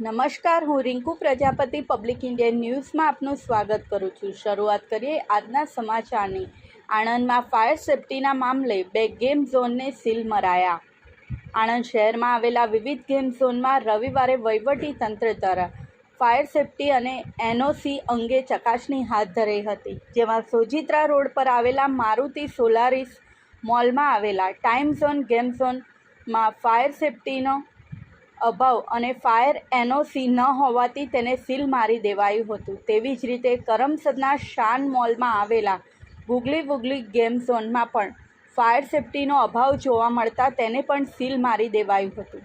નમસ્કાર, હું Rinku Prajapati public Indian ન્યૂઝમાં આપનું સ્વાગત કરું છું। શરૂઆત કરીએ આજના સમાચારની। આણંદમાં ફાયર સેફટીના મામલે 2 ગેમ ઝોનને સીલ મરાયા। આણંદ શહેરમાં આવેલા વિવિધ ગેમ ઝોનમાં રવિવારે વહીવટી તંત્ર દ્વારા ફાયર સેફટી અને એનઓસી અંગે ચકાસણી હાથ ધરાઈ હતી, જેમાં સોજિત્રા રોડ પર આવેલા મારુતિ સોલારિસ મોલમાં આવેલા ટાઈમ ઝોન ગેમ ઝોનમાં ફાયર સેફટીનો અભાવ અને ફાયર એનઓસી ન હોવાથી તેને સીલ મારી દેવાયું હતું। તેવી જ રીતે કરમસદના શાન મોલમાં આવેલા ગુગલી વુગલી ગેમ ઝોનમાં પણ ફાયર સેફટીનો અભાવ જોવા મળતા તેને પણ સીલ મારી દેવાયું હતું।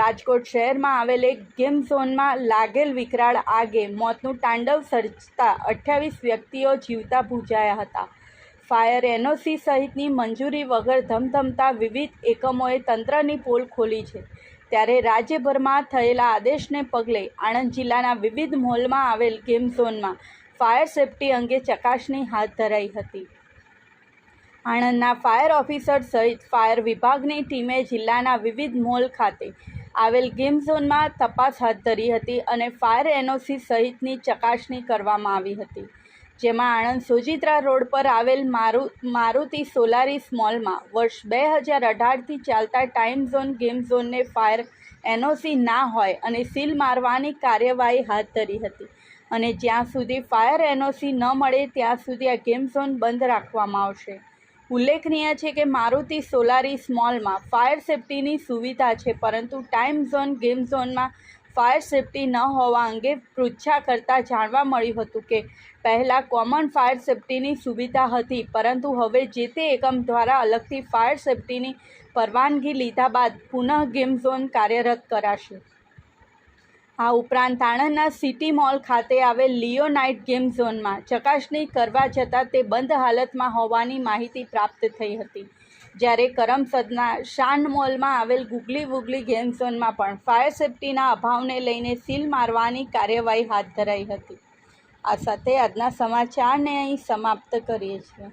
રાજકોટ શહેરમાં આવેલ એક ગેમ ઝોનમાં લાગેલ વિકરાળ આગે મોતનું તાંડવ સર્જતા 28 વ્યક્તિઓ જીવતા ભૂંજાયા હતા। ફાયર એનઓસી સહિતની મંજૂરી વગર ધમધમતા વિવિધ એકમોએ તંત્રની પોલ ખોલી છે, ત્યારે રાજ્યભરમાં થયેલા આદેશને પગલે આણંદ જિલ્લાના વિવિધ મોલમાં આવેલ ગેમ ઝોનમાં ફાયર સેફટી અંગે ચકાસણી હાથ ધરાઈ હતી। આણંદના ફાયર ઓફિસર સહિત ફાયર વિભાગની ટીમે જિલ્લાના વિવિધ મોલ ખાતે આવેલ ગેમ ઝોનમાં તપાસ હાથ ધરી હતી અને ફાયર એનઓસી સહિતની ચકાસણી કરવામાં આવી હતી, જેમાં આણંદ સોજિત્રા રોડ પર આવેલ મારુતિ સોલારિસ મોલમાં વર્ષ 2018થી ચાલતા ટાઈમ ઝોન ગેમ ઝોનને ફાયર એનઓસી ના હોય અને સીલ મારવાની કાર્યવાહી હાથ ધરી હતી અને જ્યાં સુધી ફાયર એનઓસી ન મળે ત્યાં સુધી આ ગેમ ઝોન બંધ રાખવામાં આવશે। ઉલ્લેખનીય છે કે મારુતિ સોલારિસ મોલમાં ફાયર સેફટીની સુવિધા છે, પરંતુ ટાઈમ ઝોન ગેમ ઝોનમાં ફાયર સેફટી ન હોવા અંગે પૃચ્છા કરતાં જાણવા મળ્યું હતું કે પહેલાં કોમન ફાયર સેફટીની સુવિધા હતી, પરંતુ હવે જે તે એકમ દ્વારા અલગથી ફાયર સેફટીની પરવાનગી લીધા બાદ પુનઃ ગેમ ઝોન કાર્યરત કરાશે। આ ઉપરાંત આણંદના સિટી મોલ ખાતે આવેલ લિયો નાઇટ ગેમ ઝોનમાં ચકાસણી કરવા જતાં તે બંધ હાલતમાં હોવાની માહિતી પ્રાપ્ત થઈ હતી, જ્યારે કરમસદના શાન મોલમાં આવેલ ગુગલી વુગલી ગેમ ઝોનમાં પણ ફાયર સેફટીના અભાવને લઈને સીલ મારવાની કાર્યવાહી હાથ ધરાઈ હતી। આ સાથે આજના સમાચારને અહીં સમાપ્ત કરીએ છીએ।